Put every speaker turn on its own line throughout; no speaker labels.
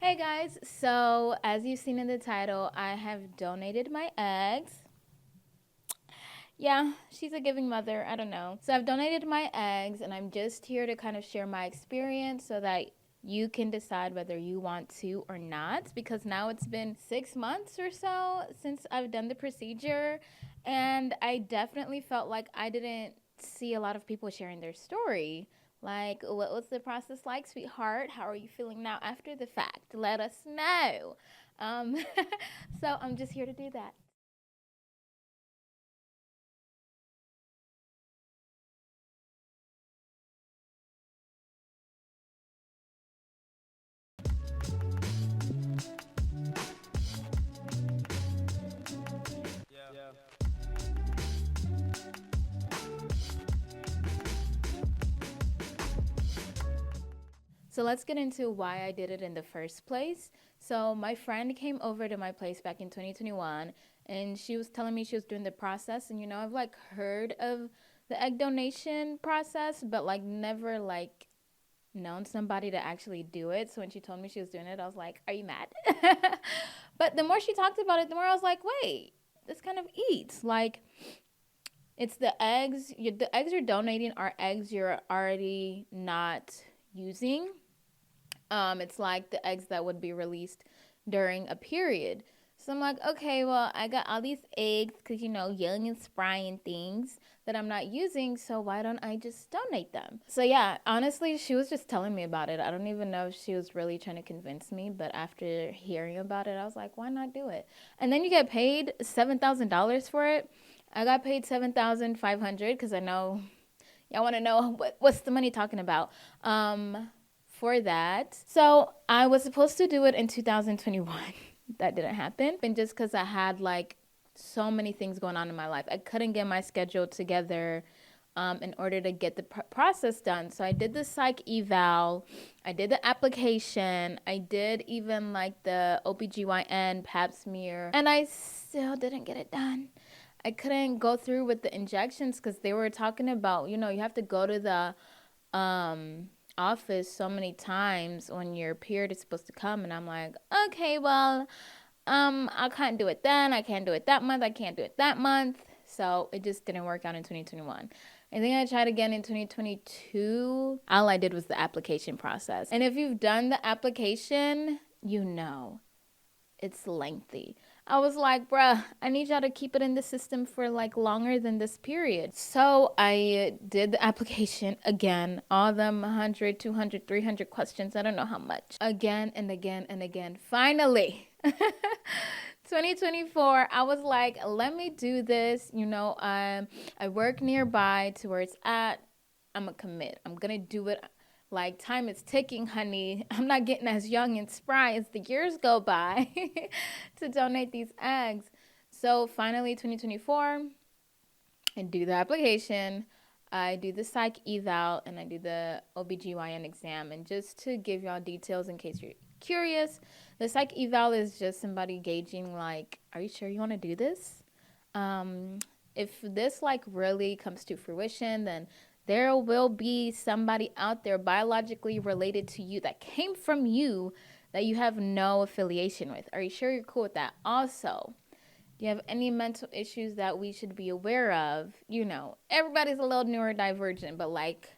Hey guys, so as you've seen in the title, I have donated my eggs. Yeah, she's a giving mother, I don't know. So I've donated my eggs and I'm just here to kind of share my experience so that you can decide whether you want to or not, because now it's been 6 months or so since I've done the procedure, and I definitely felt like I didn't see a lot of people sharing their story. Like, what was the process like, sweetheart? How are you feeling now after the fact? Let us know. Um, so I'm just here to do that. So let's get into why I did it in the first place. So my friend came over to my place back in 2021 and she was telling me she was doing the process, and I've like heard of the egg donation process but like never like known somebody to actually do it. So when she told me she was doing it, I was like, "Are you mad?" But the more she talked about it, the more I was like, "Wait, this kind of eats like it's the eggs. The eggs you're donating are eggs you're already not using. It's like the eggs that would be released during a period. So I'm like, okay, well, I got all these eggs because, young and spry and things that I'm not using. So why don't I just donate them? So yeah, honestly, she was just telling me about it. I don't even know if she was really trying to convince me. But after hearing about it, I was like, why not do it? And then you get paid $7,000 for it. I got paid 7,500 because I know y'all want to know what's the money talking about. For that. So I was supposed to do it in 2021. That didn't happen. And just because I had like so many things going on in my life, I couldn't get my schedule together in order to get the process done. So I did the psych eval, I did the application, I did even like the OBGYN pap smear, and I still didn't get it done. I couldn't go through with the injections because they were talking about, you have to go to the office so many times when your period is supposed to come, and I'm like, okay, well, I can't do it then, I can't do it that month, I can't do it that month. So it just didn't work out in 2021. I think I tried again in 2022. All I did was the application process. And if you've done the application, it's lengthy. I was like, bruh, I need y'all to keep it in the system for like longer than this period. So I did the application again, all them 100, 200, 300 questions. I don't know how much. Again and again and again. Finally, 2024, I was like, let me do this. I work nearby to where it's at. I'm going to commit. I'm going to do it. Like, time is ticking, honey. I'm not getting as young and spry as the years go by to donate these eggs. So finally, 2024, I do the application, I do the psych eval, and I do the OBGYN exam. And just to give y'all details in case you're curious, the psych eval is just somebody gauging, like, are you sure you want to do this? If this like really comes to fruition, then there will be somebody out there biologically related to you that came from you that you have no affiliation with. Are you sure you're cool with that? Also, do you have any mental issues that we should be aware of? Everybody's a little neurodivergent, but like,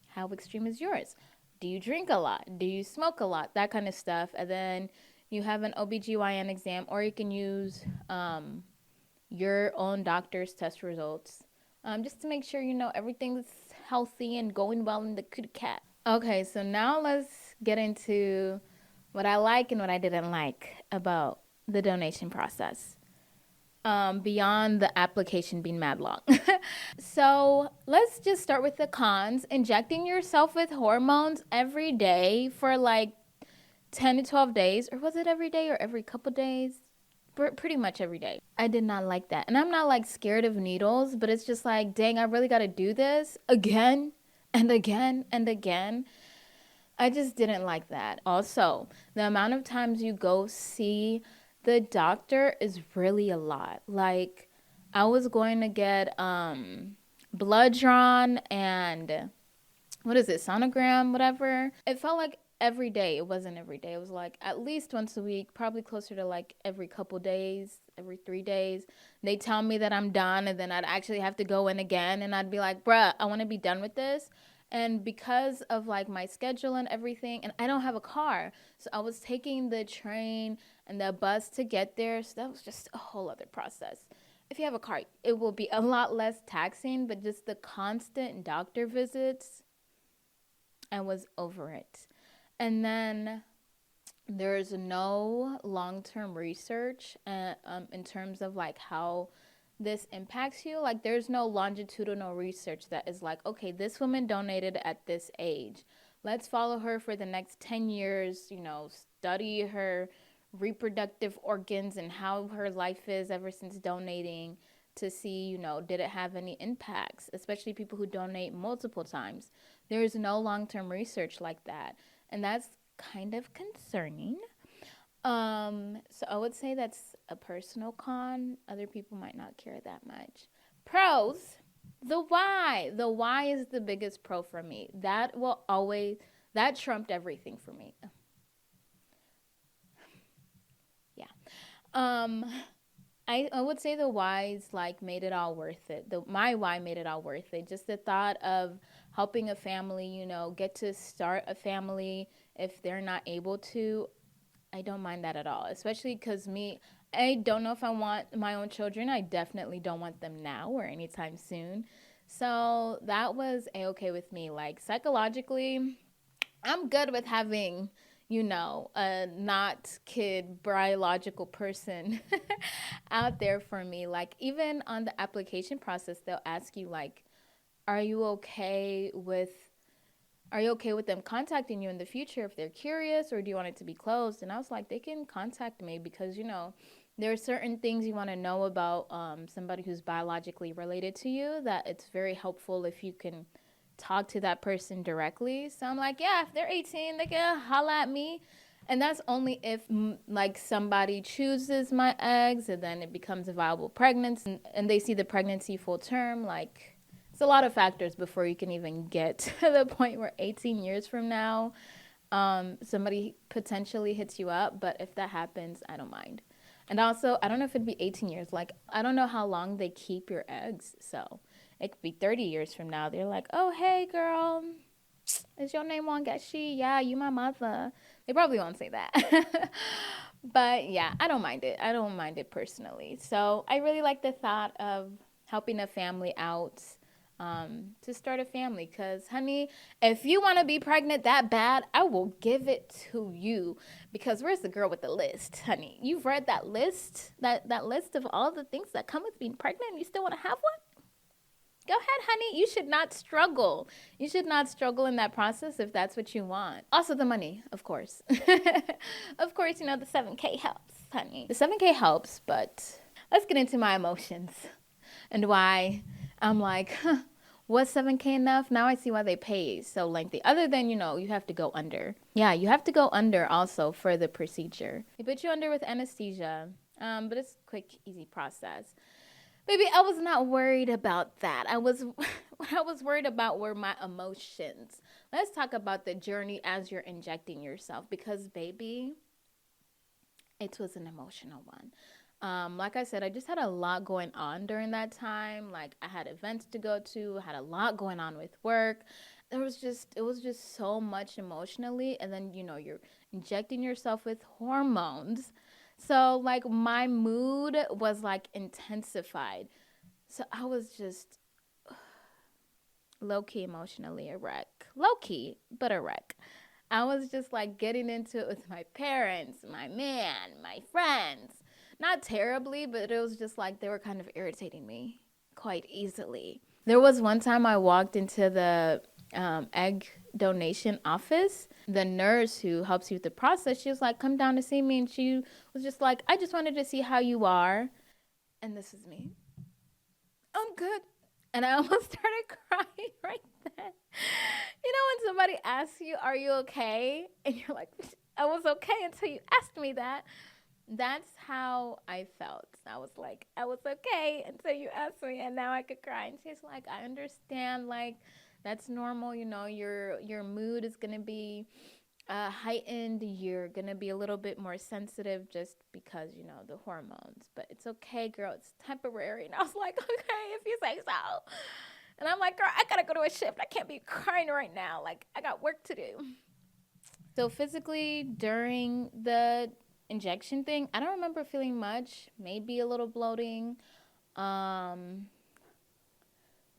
how extreme is yours? Do you drink a lot? Do you smoke a lot? That kind of stuff. And then you have an OBGYN exam, or you can use your own doctor's test results, just to make sure everything's healthy and going well in the kitty cat. Okay, so now let's get into what I like and what I didn't like about the donation process. Beyond the application being mad long. So let's just start with the cons. Injecting yourself with hormones every day for like 10 to 12 days, or was it every day or every couple days? Pretty much every day. I did not like that. And I'm not like scared of needles, but it's just like, dang, I really got to do this again and again and again. I just didn't like that. Also, the amount of times you go see the doctor is really a lot. Like, I was going to get blood drawn and what is it, sonogram, whatever. It felt like every day. It wasn't every day. It was like at least once a week, probably closer to like every couple days, every 3 days. They tell me that I'm done, and then I'd actually have to go in again, and I'd be like, bruh, I want to be done with this. And because of like my schedule and everything, and I don't have a car, so I was taking the train and the bus to get there. So that was just a whole other process. If you have a car, it will be a lot less taxing, but just the constant doctor visits, I was over it. And then there's no long-term research in terms of like how this impacts you. Like there's no longitudinal research that is like, okay, this woman donated at this age, let's follow her for the next 10 years, study her reproductive organs and how her life is ever since donating, to see, did it have any impacts, especially people who donate multiple times. There is no long-term research like that, and that's kind of concerning. So I would say that's a personal con. Other people might not care that much. Pros, the why. The why is the biggest pro for me. That trumped everything for me. Yeah. Um, I would say the whys like made it all worth it. My why made it all worth it. Just the thought of helping a family, get to start a family if they're not able to. I don't mind that at all, especially because I don't know if I want my own children. I definitely don't want them now or anytime soon. So that was a-okay with me. Like psychologically, I'm good with having, a not kid biological person out there for me. Like even on the application process, they'll ask you like, are you okay with them contacting you in the future if they're curious, or do you want it to be closed? And I was like, they can contact me because, there are certain things you want to know about somebody who's biologically related to you, that it's very helpful if you can talk to that person directly. So I'm like, yeah, if they're 18, they can holla at me. And that's only if like somebody chooses my eggs and then it becomes a viable pregnancy and they see the pregnancy full term. Like it's a lot of factors before you can even get to the point where 18 years from now, somebody potentially hits you up. But if that happens, I don't mind. And also, I don't know if it'd be 18 years. Like, I don't know how long they keep your eggs. So it could be 30 years from now. They're like, oh, hey, girl, is your name Wangeshi? Yeah, you my mother. They probably won't say that. But yeah, I don't mind it. I don't mind it personally. So I really like the thought of helping a family out, to start a family. Because, honey, if you want to be pregnant that bad, I will give it to you. Because where's the girl with the list, honey? You've read that list, that list of all the things that come with being pregnant, and you still want to have one? Go ahead, honey. You should not struggle. You should not struggle in that process if that's what you want. Also, the money, of course. Of course, the 7K helps, honey. The 7K helps, but let's get into my emotions and why I'm like, was 7K enough? Now I see why they pay so lengthy. Other than, you have to go under. Yeah, you have to go under also for the procedure. They put you under with anesthesia, but it's a quick, easy process. Baby, I was not worried about that. What I was worried about were my emotions. Let's talk about the journey as you're injecting yourself, because baby, it was an emotional one. Like I said, I just had a lot going on during that time. Like I had events to go to, I had a lot going on with work. It was just so much emotionally. And then, you're injecting yourself with hormones. So like my mood was like intensified. So I was just low-key emotionally a wreck. Low-key, but a wreck. I was just like getting into it with my parents, my man, my friends. Not terribly, but it was just like they were kind of irritating me quite easily. There was one time I walked into the egg donation office. The nurse who helps you with the process, she was like, come down to see me. And she was just like, I just wanted to see how you are. And this is me. I'm good. And I almost started crying right then. When somebody asks you, are you okay? And you're like, I was okay until you asked me that. That's how I felt. I was like, I was okay until you asked me, and now I could cry. And she's like, I understand, like, that's normal, your mood is gonna be heightened. You're gonna be a little bit more sensitive just because, you know, the hormones. But it's okay, girl. It's temporary. And I was like, okay, if you say so. And I'm like, girl, I gotta go to a shift. I can't be crying right now. Like, I got work to do. So physically, during the injection thing, I don't remember feeling much. Maybe a little bloating. Um,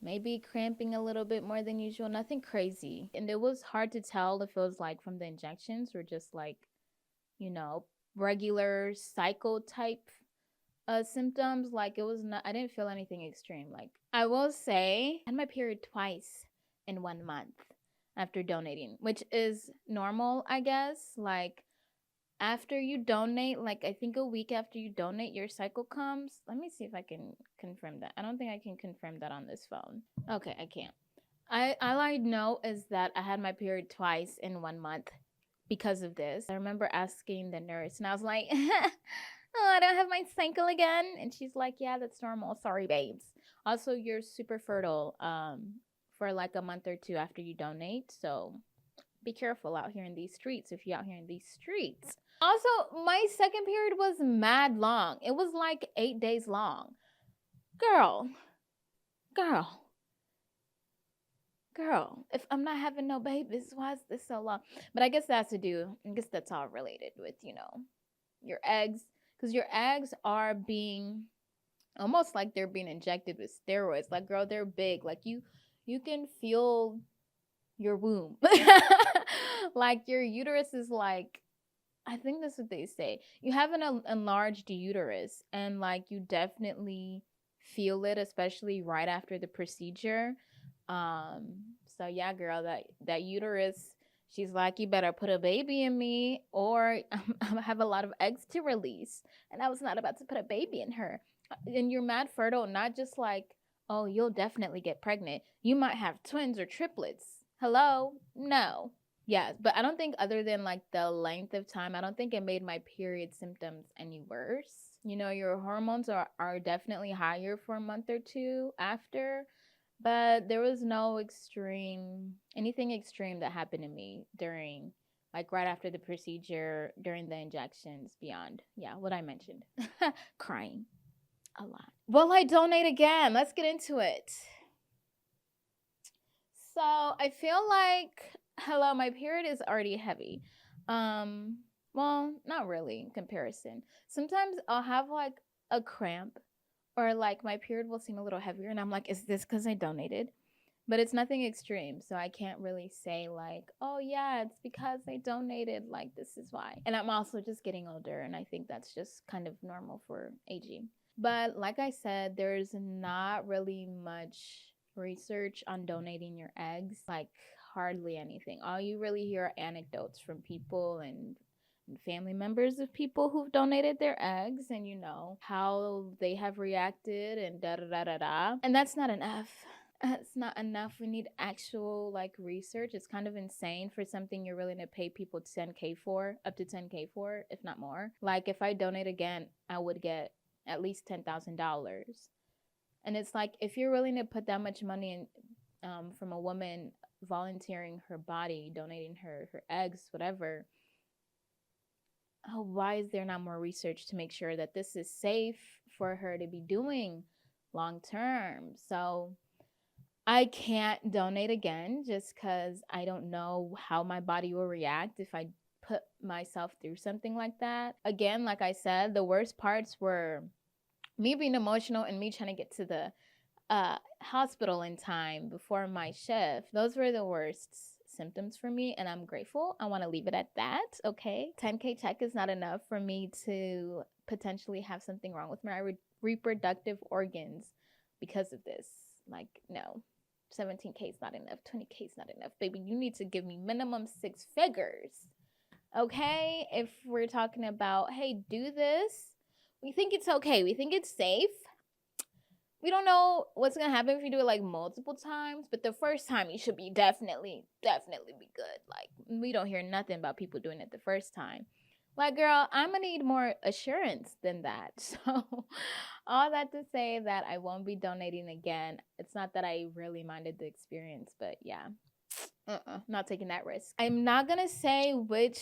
maybe cramping a little bit more than usual. Nothing crazy. And it was hard to tell if it was like from the injections or just like, you know, regular cycle type symptoms. Like it was not, I didn't feel anything extreme. Like I will say I had my period twice in 1 month after donating, which is normal, I guess. Like after you donate, like I think a week after you donate, your cycle comes. Let me see if I can confirm that. I don't think I can confirm that on this phone. Okay, I can't. I all I know is that I had my period twice in 1 month because of this. I remember asking the nurse, and I was like, "Oh, I don't have my cycle again," and she's like, "Yeah, that's normal. Sorry, babes. Also, you're super fertile for like a month or two after you donate, so be careful out here in these streets if you're out here in these streets." Also, my second period was mad long. It was like 8 days long. Girl, girl, girl. If I'm not having no babies, why is this so long? But I guess that's to do. I guess that's all related with, you know, your eggs, because your eggs are being almost like they're being injected with steroids. Like, girl, they're big. Like you can feel your womb. Like your uterus is like, I think that's what they say. You have an enlarged uterus, and like you definitely feel it, especially right after the procedure. Um, so yeah, girl, that uterus, she's like, you better put a baby in me, or I have a lot of eggs to release, and I was not about to put a baby in her. And you're mad fertile, not just like, oh, you'll definitely get pregnant. You might have twins or triplets. Hello, no. Yeah, but I don't think other than like the length of time, I don't think it made my period symptoms any worse. You know, your hormones are definitely higher for a month or two after, but there was no anything extreme that happened to me during, like right after the procedure, during the injections, beyond, yeah, what I mentioned. Crying a lot. Will I donate again? Let's get into it. So I feel like, hello, my period is already heavy. Well, not really in comparison. Sometimes I'll have like a cramp, or like my period will seem a little heavier, and I'm like, is this because I donated? But it's nothing extreme, so I can't really say like, oh yeah, it's because I donated, like this is why. And I'm also just getting older, and I think that's just kind of normal for aging. But like I said, there's not really much research on donating your eggs, like hardly anything. All you really hear are anecdotes from people and family members of people who've donated their eggs, and you know how they have reacted and da da da da da. And that's not enough. It's not enough. We need actual like research. It's kind of insane for something you're willing to pay people 10K for, up to 10K for, if not more. Like if I donate again, I would get at least $10,000. And it's like, if you're willing to put that much money in, from a woman volunteering her body, donating her eggs, whatever, oh, why is there not more research to make sure that this is safe for her to be doing long term? So I can't donate again just because I don't know how my body will react if I put myself through something like that. Again, like I said, the worst parts were me being emotional and me trying to get to the hospital in time before my shift. Those were the worst symptoms for me, and I'm grateful. I want to leave it at that. Okay, 10K check is not enough for me to potentially have something wrong with my reproductive organs because of this. Like, no. 17K is not enough. 20K is not enough. Baby, you need to give me minimum 6 figures. Okay? If we're talking about, hey, do this, we think it's okay. We think it's safe. We don't know what's gonna happen if you do it like multiple times, but the first time you should be definitely be good. Like, we don't hear nothing about people doing it the first time. Like, girl, I'm gonna need more assurance than that. So, all that to say that I won't be donating again. It's not that I really minded the experience, but yeah. Not taking that risk. I'm not gonna say which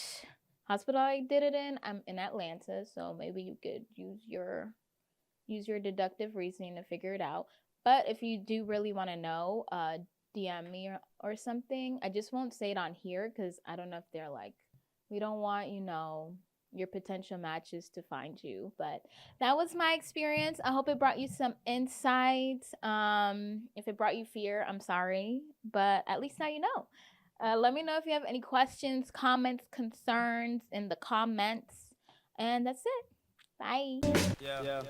hospital I did it in. I'm in Atlanta, so maybe you could use your deductive reasoning to figure it out. But if you do really want to know, DM me or something. I just won't say it on here because I don't know if they're like, we don't want, your potential matches to find you. But that was my experience. I hope it brought you some insight. If it brought you fear, I'm sorry, but at least now you know. Let me know if you have any questions, comments, concerns in the comments. And that's it. Bye.
Yeah.